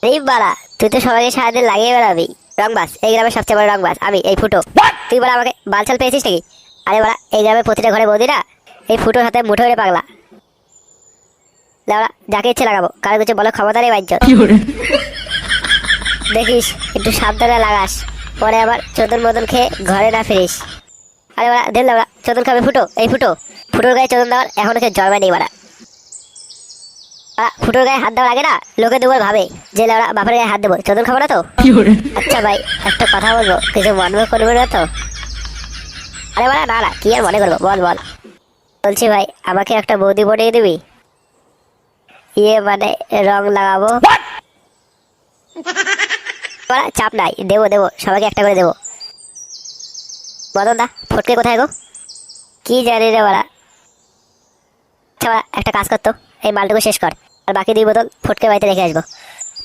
এই বাড়া, তুই তো সবাইকে সারাদিন লাগিয়ে বেড়াবি। রংবাজ, এই গ্রামের সবচেয়ে বড় রংবাজ আমি, এই ফুটো। তুই বলা আমাকে বালছাল পেয়েছিস নাকি? আরে বাড়া, এই গ্রামের প্রতিটা ঘরে বৌদিরা এই ফুটোর হাতে মুঠো হয়ে পাগলা। লেওড়া, যাকে ইচ্ছে লাগাবো, কারো কিছু বলে ক্ষমতা নেই বাজ্যত। দেখিস একটু সাবধানে লাগাস, পরে আবার চোদন মদন খেয়ে ঘরে না ফিরিস। আরে বাড়া, দেন লেওড়া, চোদন খাবে ফুটো, এই ফুটো। ফুটোর গায়ে চোদন দেওয়ার এখনো কেউ জন্মে নেই বাড়া। ফুটোর গায়ে হাত দেওয়ার আগে না লোকে দুবার ভাবে যে লেওড়া বাপের গায়ে হাত দেবো, চোদন খাবো না তো। আচ্ছা ভাই, একটা কথা বলবো, কিছু মনে করবে না তো? আরে বাড়া, না না, কি আর মনে করবো, বল বল। বলছি ভাই, আমাকে একটা বৌদি পটিয়ে দিবি? ইয়ে মানে রং লাগাবো। বাড়া, চাপ নাই, দেবো দেবো, সবাইকে একটা করে দেবো। বদন দা, ফটকে কোথায় গো? কি জানি রে বাড়া। আচ্ছা বাড়া, একটা কাজ করতো, এই মালটুকু শেষ কর, আর বাকি 2 বোতল ফটকে বাড়িতে রেখে আসবো,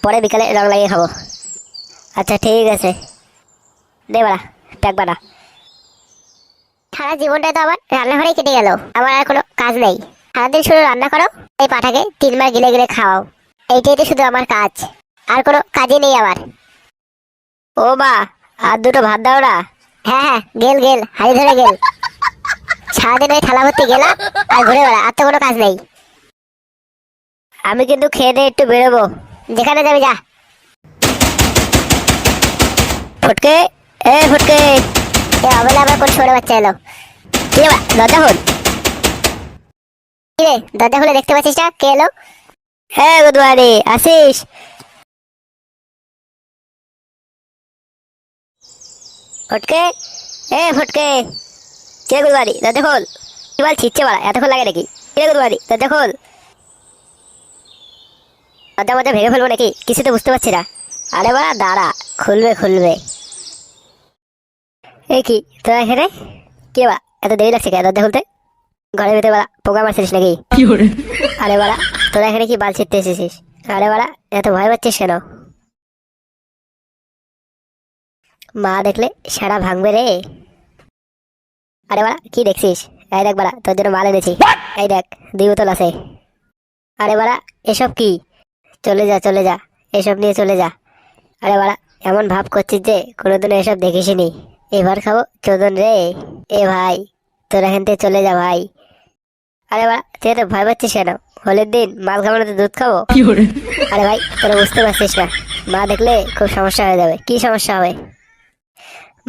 পরে বিকালে রং লাগিয়ে খাবো। আচ্ছা ঠিক আছে, দে বাড়া, প্যাক বানা। সারা জীবনটা তো আমার রান্নাঘরেই কেটে গেল, আমার আর কোনো কাজ নেই। সারাদিন শুধু রান্না করো, এই পাঠাকে 3 বার গিলে গিলে খাওয়াও, এইটাই তো শুধু আমার কাজ, আর কোনো কাজই নেই আমার। ও মা, আর 2টো ভাত দাও না। হ্যাঁ হ্যাঁ, গেল গেল, হাড়ি ধরে গেল। সারাদিন ওই থালা ভর্তি গেলা আর ঘুরে বেড়া, আর তো কোনো কাজ নেই। আমি কিন্তু খেয়ে দিয়ে একটু বেরোবো, যেখানে যাবি যা। ফুটকে, এ ফুটকে, এ অবেলা আবার কোন ছোট বাচ্চা এলো? কি রে বাড়া, দরজা খোল। কি রে, দরজা খুলে দেখতে পাচ্ছিস না কে এলো? হ্যাঁ গুদুয়ারি, আসিস? ফটকে, এ ফটকে, কে গুদুয়ারি, দরজা খোল। কি বল ছিচ্ছে বাড়া, এতক্ষণ লাগে নাকি? কে গুদুয়ারি, দরজা খোল। দরজা মধ্যে ভেঙে ফেলবো নাকি, কিছু তো বুঝতে পারছি না। আরে বাড়া দাঁড়া, খুলবে খুলবে। এ কি তোরা এখানে? কে বা, এত দেরি লাগছে কে দরজা খুলতে? ঘরের ভিতরে বাড়া পোকা মারছিস নাকি? আরে বাড়া, তোরা এখানে কি বাল ছিটতে এসেছিস? আরে বাড়া, এত ভয় পাচ্ছিস কেন? মা দেখলে সারা ভাঙবে রে। আরে বাড়া, কি দেখছিস? এই দেখ বাড়া, তোর জন্য মাল এনেছি। এই দেখ, 2 বোতল আছে। আরে বাড়া, এসব কি? চলে যা চলে যা, এসব নিয়ে চলে যা। আরে বাড়া, এমন ভাব করছিস যে কোনোদিনও এসব দেখিসনি। এবার খাবো চোদন রে। এ ভাই, তোরা এখান থেকে চলে যা ভাই। আরে বাড়া, তুই এত ভয় পাচ্ছিস কেন? হোলির দিন মাল খাবো না তো দুধ খাবো? আরে ভাই, তোরা বুঝতে পারছিস না, মা দেখলে খুব সমস্যা হয়ে যাবে। কি সমস্যা হবে?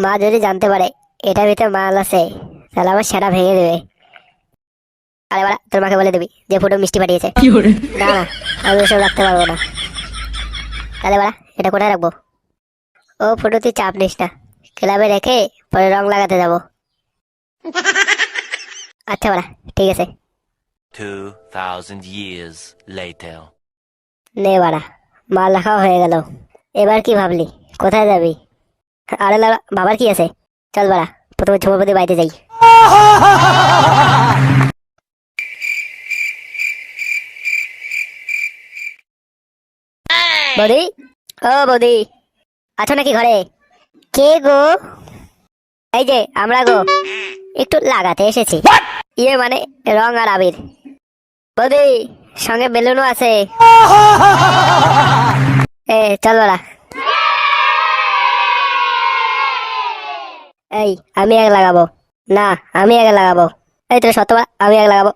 মা যদি জানতে পারে এটার ভিতরে মাল আছে, তাহলে আমার সেটা ভেঙে দেবে। আরে বাড়া, তোর মাকে বলে দিবি যে ফুটো মিষ্টি পাঠিয়েছে। না না, আমি ওসব রাখতে পারবো না। তাহলে বাড়া, এটা কোথায় রাখবো? ও ফুটো, তুই চাপ নিস না, ক্লাবে রেখে পরে রং লাগাতে যাবো। আচ্ছা বাড়া, ঠিক আছে। 2,000 years later. নে বাড়া, মাল রাখাও হয়ে গেল। এবার কি ভাবলি, কোথায় যাবি? আরে না, বাবার কি আছে? চল বাড়া, প্রথমে ঝুমপতি বাড়িতে যাই। বৌদি, ও বৌদি, আছো নাকি ঘরে? কে গো? এই যে আমরা গো, একটু লাগাতে এসেছি। ইয়ে মানে রং আর আবির। বৌদি, সঙ্গে বেলুনও আছে। এ চল বাড়া। এই, আমি আগে লাগাবো। না, আমি আগে লাগাবো। এই তো সত্যবা, আমি আগে লাগাবো।